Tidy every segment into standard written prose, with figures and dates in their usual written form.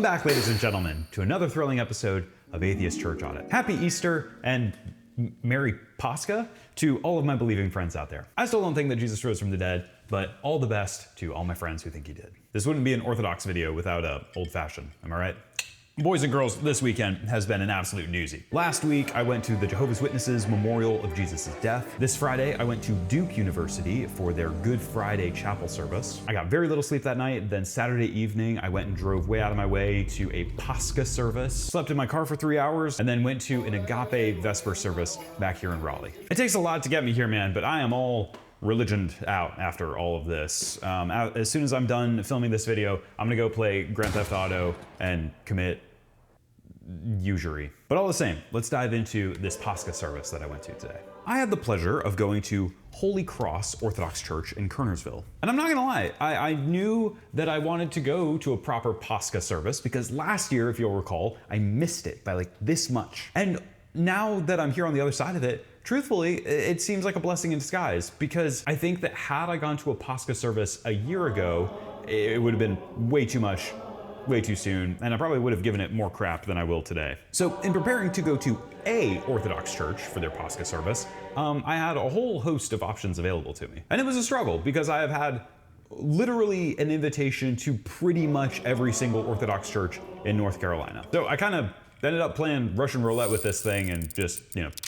back, ladies and gentlemen, to another thrilling episode of Atheist Church Audit. Happy Easter and Merry Pascha to all of my believing friends out there. I still don't think that Jesus rose from the dead, but all the best to all my friends who think he did. This wouldn't be an Orthodox video without a old-fashioned, am I right? Boys and girls, this weekend has been an absolute doozy. Last week, I went to the Jehovah's Witnesses Memorial of Jesus' Death. This Friday, I went to Duke University for their Good Friday chapel service. I got very little sleep that night. Then Saturday evening, I went and drove way out of my way to a Pascha service, slept in my car for 3 hours, and then went to an Agape Vesper service back here in Raleigh. It takes a lot to get me here, man, but I am all religioned out after all of this. As soon as I'm done filming this video, I'm gonna go play Grand Theft Auto and commit usury. But all the same, let's dive into this Pascha service that I went to today. I had the pleasure of going to Holy Cross Orthodox Church in Kernersville. And I'm not gonna lie, I knew that I wanted to go to a proper Pascha service because last year, if you'll recall, I missed it by like this much. And now that I'm here on the other side of it, truthfully, it seems like a blessing in disguise because I think that had I gone to a Pascha service a year ago, it would have been way too much, way too soon, and I probably would have given it more crap than I will today. So in preparing to go to a Orthodox church for their Pascha service, I had a whole host of options available to me. And it was a struggle because I have had literally an invitation to pretty much every single Orthodox church in North Carolina. So I kind of ended up playing Russian roulette with this thing and just,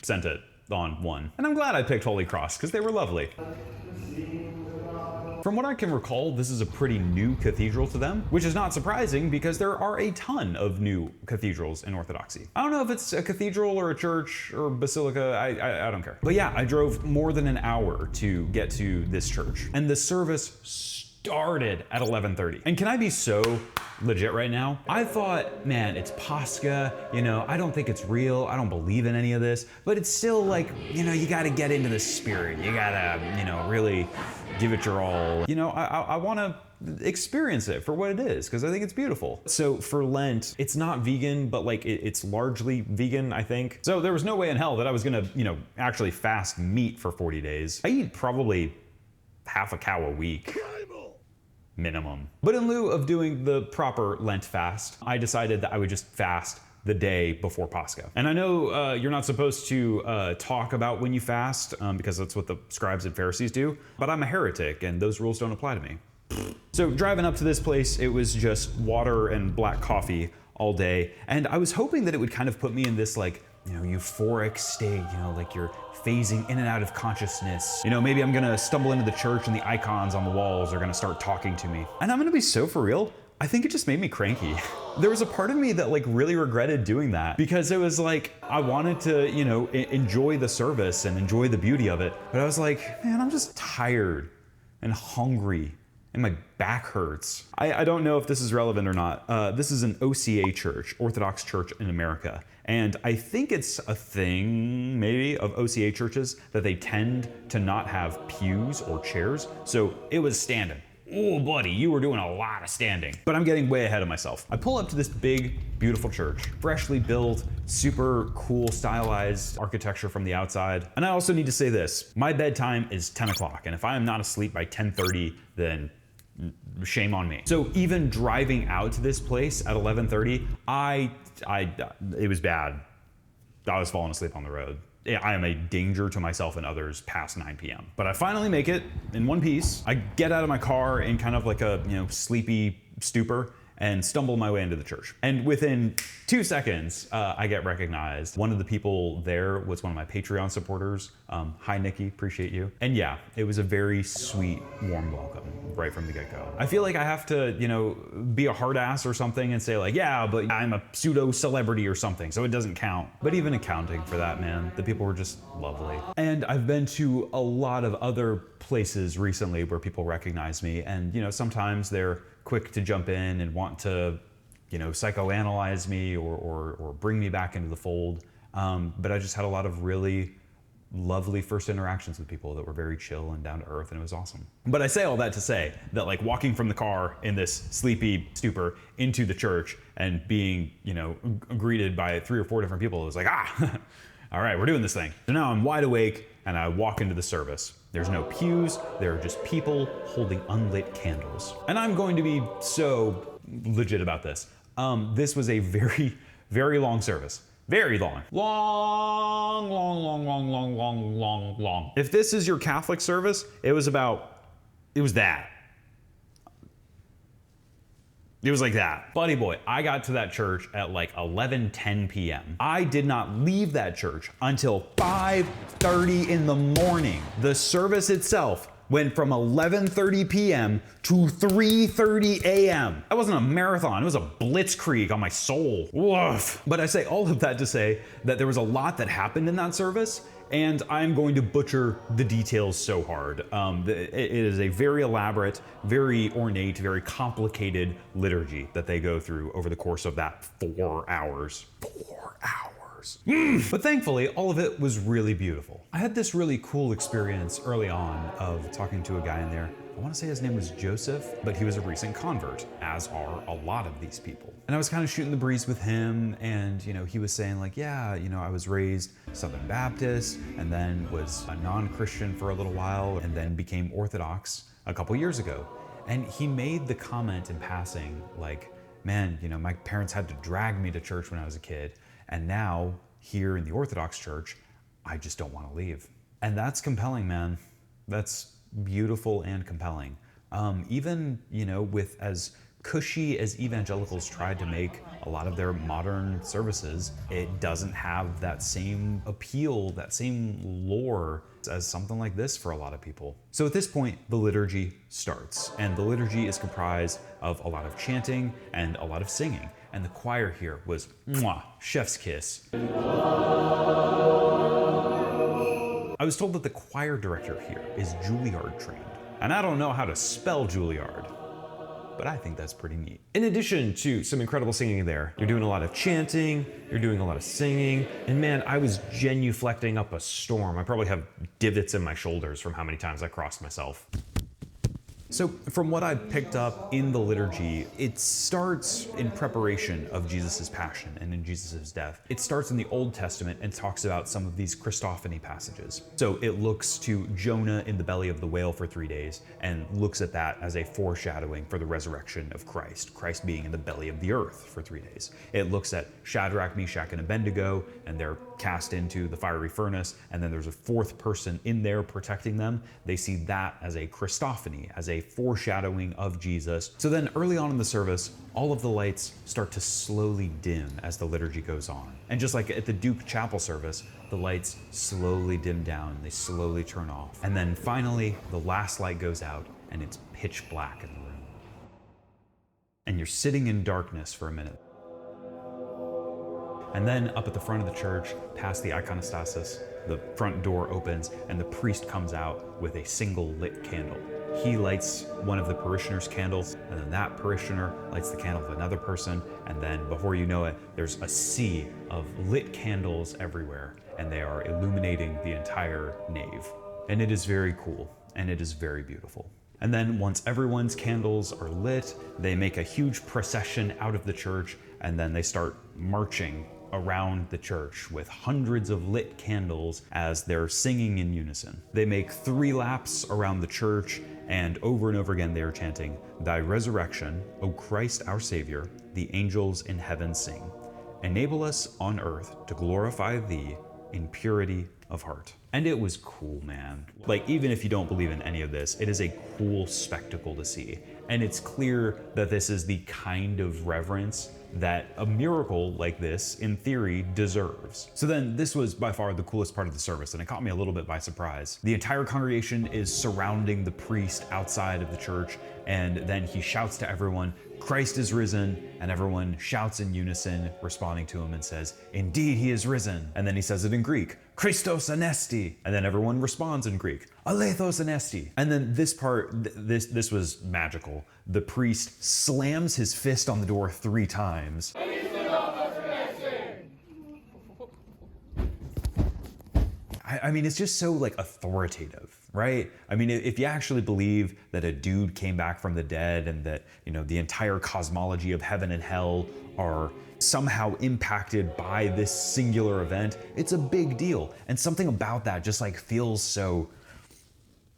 sent it on one. And I'm glad I picked Holy Cross because they were lovely. From what I can recall, this is a pretty new cathedral to them, which is not surprising because there are a ton of new cathedrals in Orthodoxy. I don't know if it's a cathedral or a church or basilica, I don't care. But yeah, I drove more than an hour to get to this church, and the service started at 11:30. And can I be so legit right now? I thought, man, it's Pascha, I don't think it's real, I don't believe in any of this, but it's still like, you gotta get into the spirit, you gotta, really give it your all. I wanna experience it for what it is, because I think it's beautiful. So for Lent, it's not vegan, but like it's largely vegan, I think. So there was no way in hell that I was gonna, actually fast meat for 40 days. I eat probably half a cow a week. Minimum. But in lieu of doing the proper Lent fast, I decided that I would just fast the day before Pascha. And I know you're not supposed to talk about when you fast because that's what the scribes and Pharisees do, but I'm a heretic and those rules don't apply to me. So driving up to this place, it was just water and black coffee all day. And I was hoping that it would kind of put me in this like, euphoric state, like you're phasing in and out of consciousness. Maybe I'm gonna stumble into the church and the icons on the walls are gonna start talking to me. And I'm gonna be so for real, I think it just made me cranky. There was a part of me that like really regretted doing that because it was like, I wanted to, enjoy the service and enjoy the beauty of it. But I was like, man, I'm just tired and hungry and my back hurts. I don't know if this is relevant or not. This is an OCA church, Orthodox Church in America. And I think it's a thing, maybe, of OCA churches that they tend to not have pews or chairs. So it was standing. Oh, buddy, you were doing a lot of standing. But I'm getting way ahead of myself. I pull up to this big, beautiful church, freshly built, super cool, stylized architecture from the outside. And I also need to say this, my bedtime is 10 o'clock. And if I am not asleep by 10:30, then shame on me. So even driving out to this place at 11:30, it was bad. I was falling asleep on the road. I am a danger to myself and others past 9 p.m. But I finally make it in one piece. I get out of my car in kind of like a sleepy stupor and stumble my way into the church. And within 2 seconds, I get recognized. One of the people there was one of my Patreon supporters. Hi, Nikki, appreciate you. And yeah, it was a very sweet, warm welcome right from the get-go. I feel like I have to, be a hard ass or something and say like, yeah, but I'm a pseudo celebrity or something, so it doesn't count. But even accounting for that, man, the people were just lovely. And I've been to a lot of other places recently where people recognize me and, sometimes they're quick to jump in and want to, psychoanalyze me or bring me back into the fold. But I just had a lot of really lovely first interactions with people that were very chill and down to earth, and it was awesome. But I say all that to say that like walking from the car in this sleepy stupor into the church and being, greeted by 3 or 4 different people, it was like, all right, we're doing this thing. So now I'm wide awake and I walk into the service. There's no pews, there are just people holding unlit candles. And I'm going to be so legit about this. This was a very, very long service. Very long. Long, long, long, long, long, long, long, long. If this is your Catholic service, it was that. It was like that. Buddy boy, I got to that church at like 11:10 p.m. I did not leave that church until 5:30 in the morning. The service itself went from 11:30 p.m. to 3:30 a.m. That wasn't a marathon, it was a blitzkrieg on my soul. Woof. But I say all of that to say that there was a lot that happened in that service, and I'm going to butcher the details so hard. It is a very elaborate, very ornate, very complicated liturgy that they go through over the course of that 4 hours. 4 hours. But thankfully, all of it was really beautiful. I had this really cool experience early on of talking to a guy in there. I want to say his name was Joseph, but he was a recent convert, as are a lot of these people. And I was kind of shooting the breeze with him, and he was saying like, yeah, I was raised Southern Baptist, and then was a non-Christian for a little while, and then became Orthodox a couple years ago. And he made the comment in passing, like, man, my parents had to drag me to church when I was a kid, and now here in the Orthodox Church, I just don't want to leave. And that's compelling, man. That's beautiful and compelling. Even, with as cushy as evangelicals tried to make a lot of their modern services, it doesn't have that same appeal, that same lore as something like this for a lot of people. So at this point, the liturgy starts, and the liturgy is comprised of a lot of chanting and a lot of singing. And the choir here was mwah, chef's kiss. I was told that the choir director here is Juilliard trained. And I don't know how to spell Juilliard, but I think that's pretty neat. In addition to some incredible singing there, you're doing a lot of chanting, you're doing a lot of singing, and man, I was genuflecting up a storm. I probably have divots in my shoulders from how many times I crossed myself. So from what I picked up in the liturgy, it starts in preparation of Jesus' passion and in Jesus' death. It starts in the Old Testament and talks about some of these Christophany passages. So it looks to Jonah in the belly of the whale for 3 days and looks at that as a foreshadowing for the resurrection of Christ, Christ being in the belly of the earth for 3 days. It looks at Shadrach, Meshach, and Abednego, and they're cast into the fiery furnace, and then there's a fourth person in there protecting them. They see that as a Christophany, as a foreshadowing of Jesus. So then early on in the service, all of the lights start to slowly dim as the liturgy goes on. And just like at the Duke Chapel service, the lights slowly dim down, they slowly turn off. And then finally, the last light goes out and it's pitch black in the room. And you're sitting in darkness for a minute. And then up at the front of the church, past the iconostasis, the front door opens and the priest comes out with a single lit candle. He lights one of the parishioners' candles, and then that parishioner lights the candle of another person, and then before you know it, there's a sea of lit candles everywhere, and they are illuminating the entire nave. And it is very cool, and it is very beautiful. And then once everyone's candles are lit, they make a huge procession out of the church, and then they start marching around the church with hundreds of lit candles as they're singing in unison. They make 3 laps around the church, and over again they are chanting, "Thy resurrection, O Christ our Savior, the angels in heaven sing. Enable us on earth to glorify thee in purity of heart." And it was cool, man. Like, even if you don't believe in any of this, it is a cool spectacle to see. And it's clear that this is the kind of reverence that a miracle like this, in theory, deserves. So then this was by far the coolest part of the service, and it caught me a little bit by surprise. The entire congregation is surrounding the priest outside of the church, and then he shouts to everyone, "Christ is risen," and everyone shouts in unison, responding to him and says, "Indeed, he is risen." And then he says it in Greek, "Christos anesti," and then everyone responds in Greek, "Alethos anesti." And then this part, this was magical. The priest slams his fist on the door 3 times. I mean, it's just so like authoritative, right? I mean, if you actually believe that a dude came back from the dead and that, the entire cosmology of heaven and hell are somehow impacted by this singular event, it's a big deal. And something about that just like feels so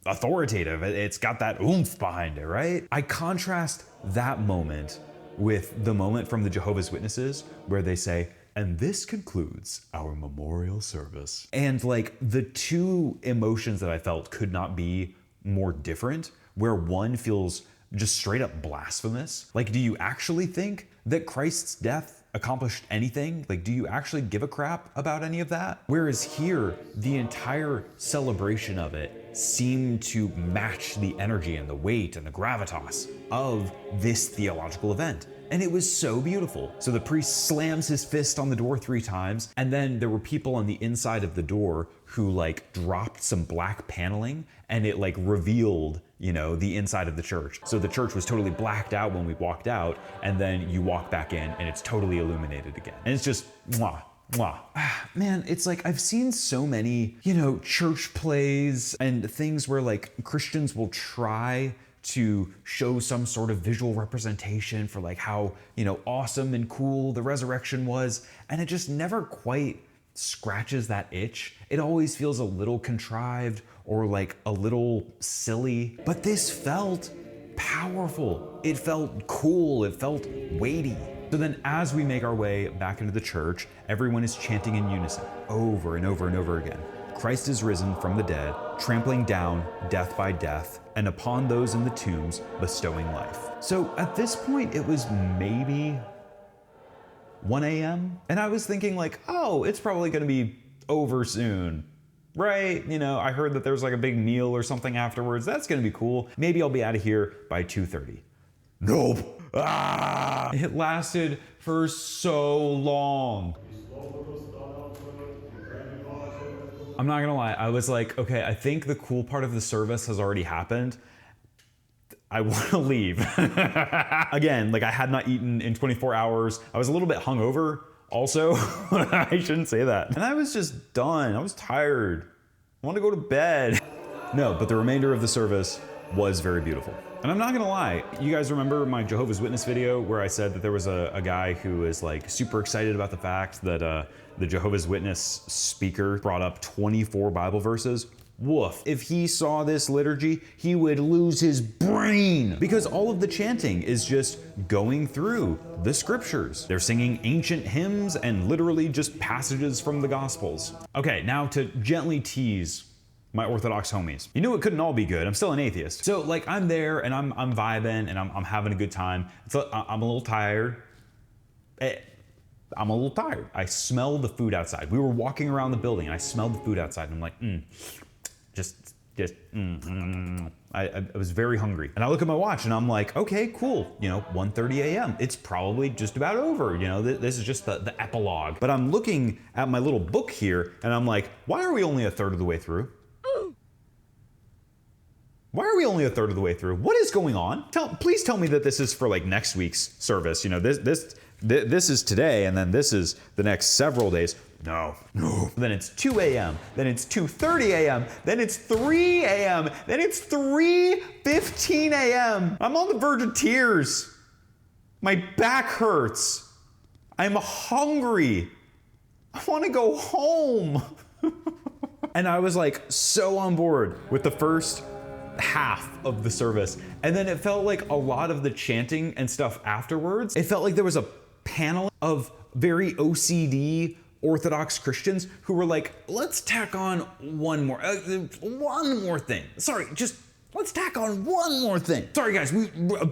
authoritative. It's got that oomph behind it, right? I contrast that moment with the moment from the Jehovah's Witnesses where they say, "And this concludes our memorial service." And like the two emotions that I felt could not be more different, where one feels just straight up blasphemous. Like, do you actually think that Christ's death accomplished anything? Like, do you actually give a crap about any of that? Whereas here, the entire celebration of it seemed to match the energy and the weight and the gravitas of this theological event. And it was so beautiful. So the priest slams his fist on the door 3 times, and then there were people on the inside of the door who like dropped some black paneling, and it like revealed, the inside of the church. So the church was totally blacked out when we walked out, and then you walk back in and it's totally illuminated again. And it's just mwah. Mwah. Man, it's like I've seen so many, church plays and things where like Christians will try to show some sort of visual representation for like how, awesome and cool the resurrection was. And it just never quite scratches that itch. It always feels a little contrived or like a little silly. But this felt powerful. It felt cool. It felt weighty. So then as we make our way back into the church, everyone is chanting in unison over and over and over again. Christ is risen from the dead, trampling down death by death, and upon those in the tombs bestowing life. So at this point, it was maybe 1 a.m. And I was thinking like, oh, it's probably gonna be over soon, right? I heard that there was like a big meal or something afterwards. That's gonna be cool. Maybe I'll be out of here by 2:30. Nope. It lasted for so long. I'm not gonna lie, I was like, okay, I think the cool part of the service has already happened. I wanna leave. Again, like I had not eaten in 24 hours. I was a little bit hungover also. I shouldn't say that. And I was just done, I was tired. I wanted to go to bed. No, but the remainder of the service was very beautiful. And I'm not gonna lie, you guys remember my Jehovah's Witness video where I said that there was a guy who was like super excited about the fact that the Jehovah's Witness speaker brought up 24 Bible verses? Woof. If he saw this liturgy, he would lose his brain, because all of the chanting is just going through the scriptures. They're singing ancient hymns and literally just passages from the Gospels. Okay, now to gently tease my Orthodox homies. You knew it couldn't all be good. I'm still an atheist. So like I'm there and I'm vibing and I'm having a good time. So I'm a little tired. I'm a little tired. I smell the food outside. We were walking around the building and I smelled the food outside and I'm like, I was very hungry. And I look at my watch and I'm like, okay, cool. 1:30 a.m. It's probably just about over. This is just the epilogue. But I'm looking at my little book here and I'm like, why are we only a third of the way through? Why are we only a third of the way through? What is going on? Please tell me that this is for like next week's service. This is today, and then this is the next several days. No. Then it's 2 a.m., then it's 2:30 a.m., then it's 3 a.m., then it's 3:15 a.m. I'm on the verge of tears. My back hurts. I'm hungry. I want to go home. And I was like so on board with the first half of the service. And then it felt like a lot of the chanting and stuff afterwards, it felt like there was a panel of very OCD Orthodox Christians who were like, let's tack on one more thing. Sorry, just let's tack on one more thing. Sorry guys,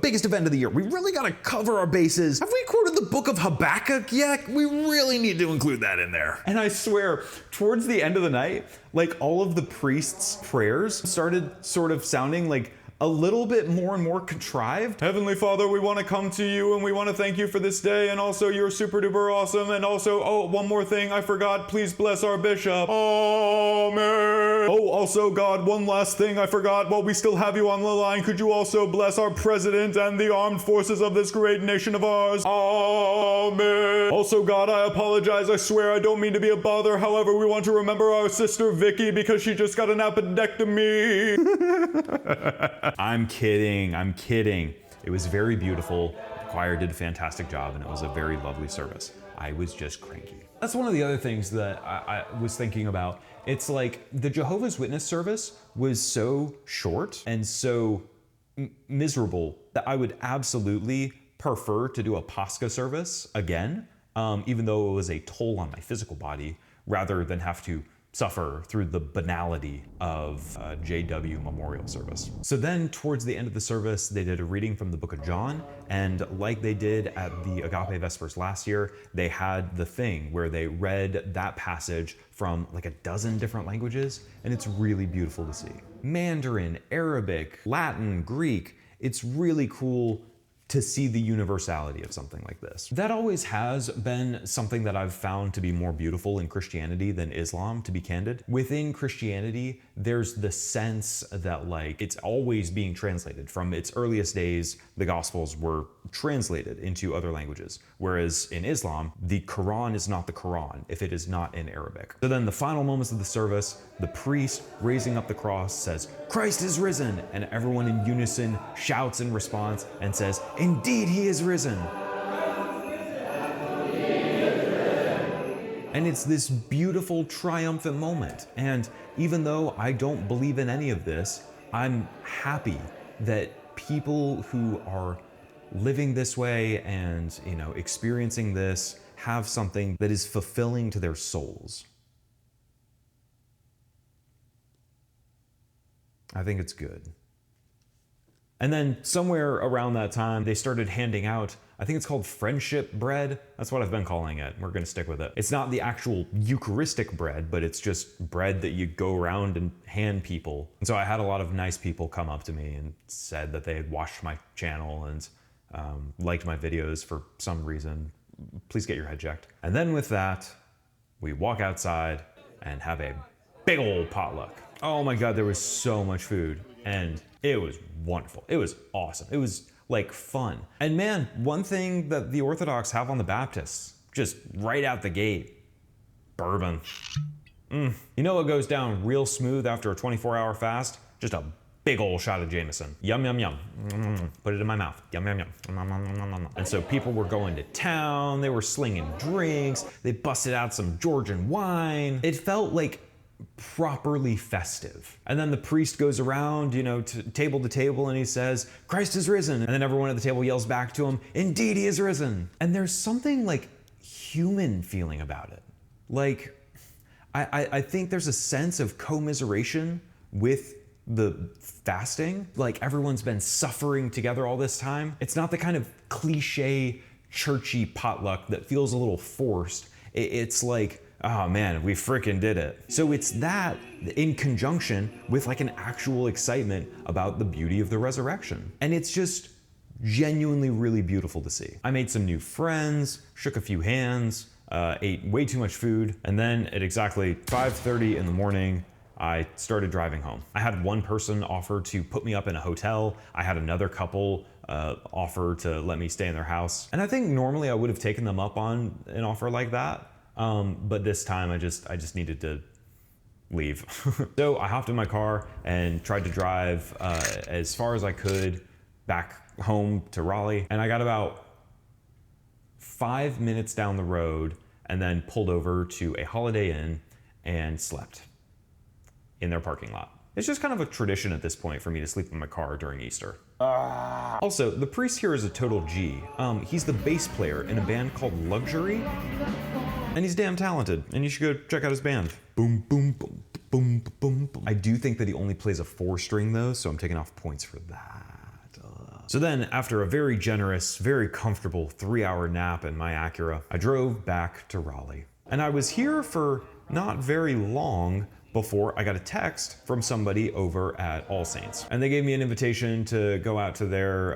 biggest event of the year. We really gotta cover our bases. Have we quoted the book of Habakkuk yet? We really need to include that in there. And I swear, towards the end of the night, like all of the priests' prayers started sort of sounding like a little bit more and more contrived. Heavenly Father, we want to come to you and we want to thank you for this day, and also you're super duper awesome, and also, oh, one more thing I forgot, please bless our bishop. Amen. Oh, also God, one last thing I forgot, while we still have you on the line, could you also bless our president and the armed forces of this great nation of ours? Amen. Also God, I apologize, I swear I don't mean to be a bother, however, we want to remember our sister Vicky because she just got an appendectomy. I'm kidding. It was very beautiful. The choir did a fantastic job and it was a very lovely service. I was just cranky. That's one of the other things that I was thinking about. It's like the Jehovah's Witness service was so short and so miserable that I would absolutely prefer to do a Pascha service again, even though it was a toll on my physical body, rather than have to suffer through the banality of a JW memorial service. So then towards the end of the service, they did a reading from the book of John, and like they did at the Agape Vespers last year, they had the thing where they read that passage from like a dozen different languages, and it's really beautiful to see. Mandarin, Arabic, Latin, Greek, it's really cool to see the universality of something like this. That always has been something that I've found to be more beautiful in Christianity than Islam, to be candid. Within Christianity, there's the sense that like it's always being translated. From its earliest days, the Gospels were translated into other languages. Whereas in Islam, the Quran is not the Quran if it is not in Arabic. So then the final moments of the service, the priest raising up the cross says, "Christ is risen," and everyone in unison shouts in response and says, "Indeed, he is risen." And it's this beautiful, triumphant moment. And even though I don't believe in any of this, I'm happy that people who are living this way and, experiencing this have something that is fulfilling to their souls. I think it's good. And then somewhere around that time, they started handing out, I think it's called friendship bread. That's what I've been calling it. We're gonna stick with it. It's not the actual Eucharistic bread, but it's just bread that you go around and hand people. And so I had a lot of nice people come up to me and said that they had watched my channel and liked my videos for some reason. Please get your head checked. And then with that, we walk outside and have a big old potluck. Oh my God, there was so much food. And it was wonderful. It was awesome. It was like fun. And man, one thing that the Orthodox have on the Baptists, just right out the gate, bourbon. You know what goes down real smooth after a 24-hour fast? Just a big old shot of Jameson. Yum, yum, yum. Put it in my mouth. Yum, yum, yum. And so people were going to town. They were slinging drinks. They busted out some Georgian wine. It felt like properly festive. And then the priest goes around, to table, and he says, "Christ is risen." And then everyone at the table yells back to him, "Indeed, he is risen." And there's something like human feeling about it. Like, I think there's a sense of commiseration with the fasting. Like everyone's been suffering together all this time. It's not the kind of cliche, churchy potluck that feels a little forced. It's like, oh man, we freaking did it. So it's that in conjunction with like an actual excitement about the beauty of the resurrection. And it's just genuinely really beautiful to see. I made some new friends, shook a few hands, ate way too much food. And then at exactly 5:30 in the morning, I started driving home. I had one person offer to put me up in a hotel. I had another couple offer to let me stay in their house. And I think normally I would have taken them up on an offer like that. But this time I just needed to leave. So I hopped in my car and tried to drive as far as I could back home to Raleigh. And I got about 5 minutes down the road and then pulled over to a Holiday Inn and slept in their parking lot. It's just kind of a tradition at this point for me to sleep in my car during Easter. Also, the priest here is a total G. He's the bass player in a band called Luxury. And he's damn talented, and you should go check out his band. Boom, boom, boom, boom, boom, boom. I do think that he only plays a 4-string though, so I'm taking off points for that. So then, after a very generous, very comfortable 3-hour nap in my Acura, I drove back to Raleigh. And I was here for not very long before I got a text from somebody over at All Saints. And they gave me an invitation to go out to their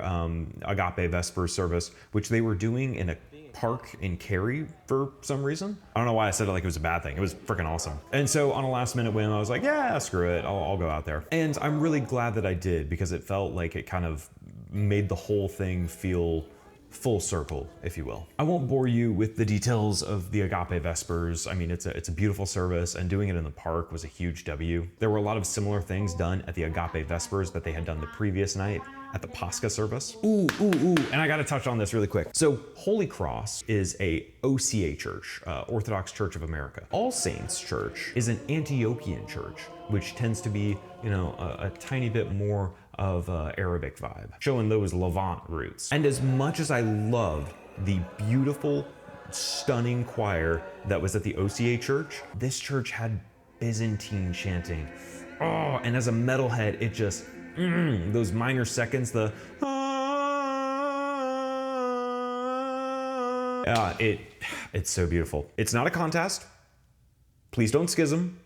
Agape Vespers service, which they were doing in a park in Cary for some reason. I don't know why I said it like it was a bad thing. It was freaking awesome. And so on a last minute whim, I was like, yeah, screw it. I'll go out there. And I'm really glad that I did, because it felt like it kind of made the whole thing feel full circle, if you will. I won't bore you with the details of the Agape Vespers. I mean, it's a beautiful service, and doing it in the park was a huge W. There were a lot of similar things done at the Agape Vespers that they had done the previous night at the Pascha service. Ooh. And I gotta touch on this really quick. So Holy Cross is a OCA church, Orthodox Church of America. All Saints Church is an Antiochian church, which tends to be, a tiny bit more of Arabic vibe, showing those Levant roots. And as much as I loved the beautiful, stunning choir that was at the OCA church, this church had Byzantine chanting. Oh, and as a metalhead, it just, those minor seconds, the it's so beautiful. It's not a contest. Please don't schism.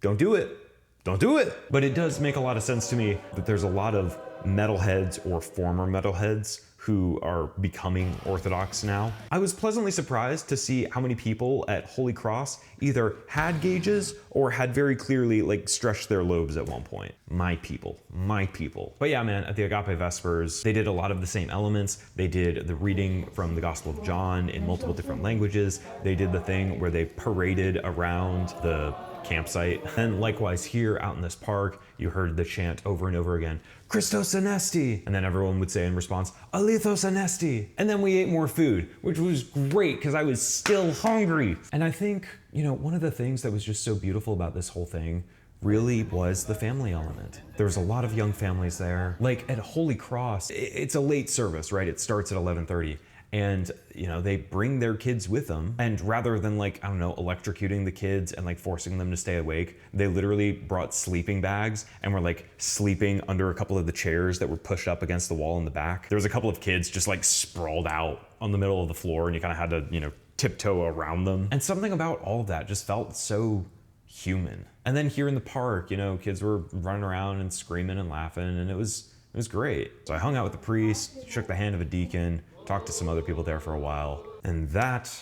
Don't do it. Don't do it. But it does make a lot of sense to me that there's a lot of metalheads or former metalheads who are becoming Orthodox now. I was pleasantly surprised to see how many people at Holy Cross either had gauges or had very clearly like stretched their lobes at one point. My people, my people. But yeah, man, at the Agape Vespers, they did a lot of the same elements. They did the reading from the Gospel of John in multiple different languages. They did the thing where they paraded around the campsite. And likewise here out in this park, you heard the chant over and over again, Christos Anesti. And then everyone would say in response, Alithos Anesti. And then we ate more food, which was great because I was still hungry. And I think, you know, one of the things that was just so beautiful about this whole thing really was the family element. There was a lot of young families there. Like at Holy Cross, it's a late service, right? It starts at 11:30. And, you know, they bring their kids with them. And rather than like, I don't know, electrocuting the kids and like forcing them to stay awake, they literally brought sleeping bags and were like sleeping under a couple of the chairs that were pushed up against the wall in the back. There was a couple of kids just like sprawled out on the middle of the floor and you kind of had to, you know, tiptoe around them. And something about all of that just felt so human. And then here in the park, you know, kids were running around and screaming and laughing and it was great. So I hung out with the priest, shook the hand of a deacon, talked to some other people there for a while, and that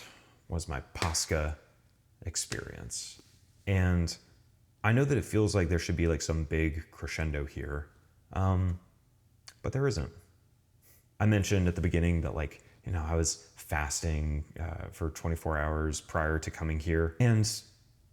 was my Pascha experience. And I know that it feels like there should be like some big crescendo here, but there isn't. I mentioned at the beginning that like, you know, I was fasting for 24 hours prior to coming here, and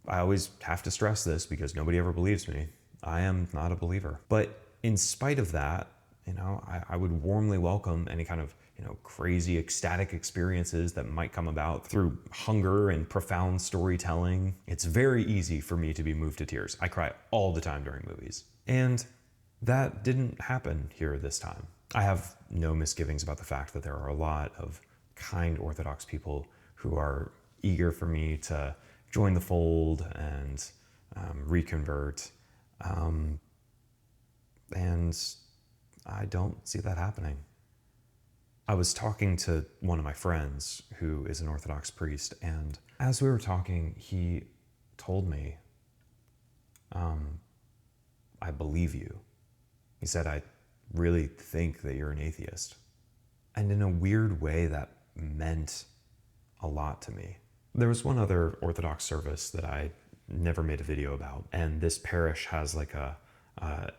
I always have to stress this because nobody ever believes me. I am not a believer. But in spite of that, you know, I would warmly welcome any kind of, you know, crazy ecstatic experiences that might come about through hunger and profound storytelling. It's very easy for me to be moved to tears. I cry all the time during movies. And that didn't happen here this time. I have no misgivings about the fact that there are a lot of kind Orthodox people who are eager for me to join the fold and reconvert. And I don't see that happening. I was talking to one of my friends who is an Orthodox priest, and as we were talking, he told me, I believe you. He said, I really think that you're an atheist. And in a weird way, that meant a lot to me. There was one other Orthodox service that I never made a video about, and this parish has like a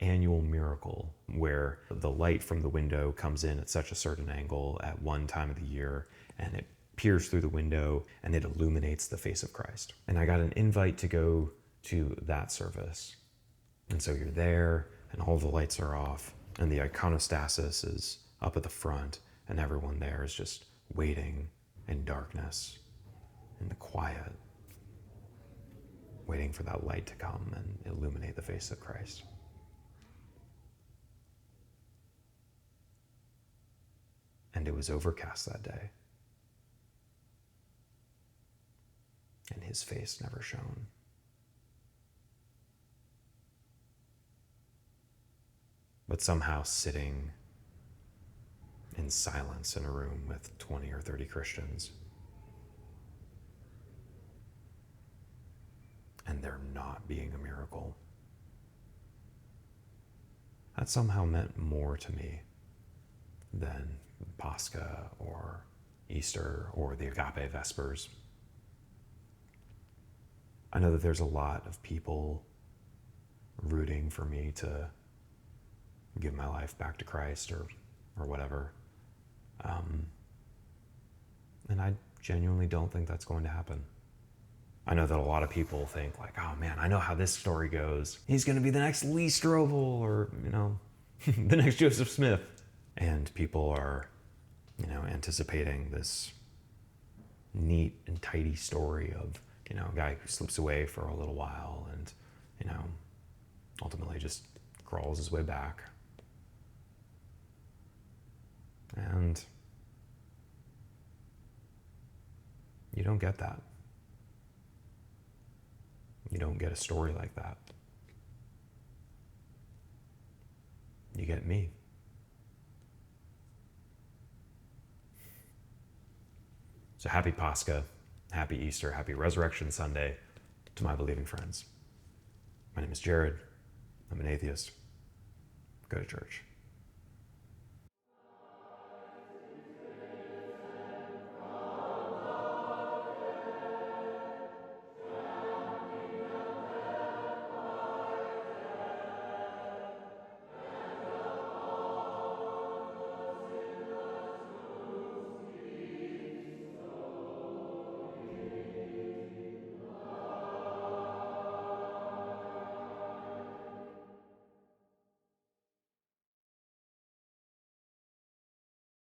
annual miracle where the light from the window comes in at such a certain angle at one time of the year, and it peers through the window and it illuminates the face of Christ. And I got an invite to go to that service. And so you're there and all the lights are off and the iconostasis is up at the front and everyone there is just waiting in darkness, in the quiet, waiting for that light to come and illuminate the face of Christ. And it was overcast that day. And his face never shone. But somehow sitting in silence in a room with 20 or 30 Christians, and there not being a miracle, that somehow meant more to me than Pascha or Easter or the Agape Vespers. I know that there's a lot of people rooting for me to give my life back to Christ or whatever. And I genuinely don't think that's going to happen. I know that a lot of people think like, oh man, I know how this story goes. He's going to be the next Lee Strobel or, you know, the next Joseph Smith. And people are, you know, anticipating this neat and tidy story of, you know, a guy who slips away for a little while and, you know, ultimately just crawls his way back. And you don't get that. You don't get a story like that. You get me. So happy Pascha, happy Easter, happy Resurrection Sunday to my believing friends. My name is Jared. I'm an atheist. Go to church.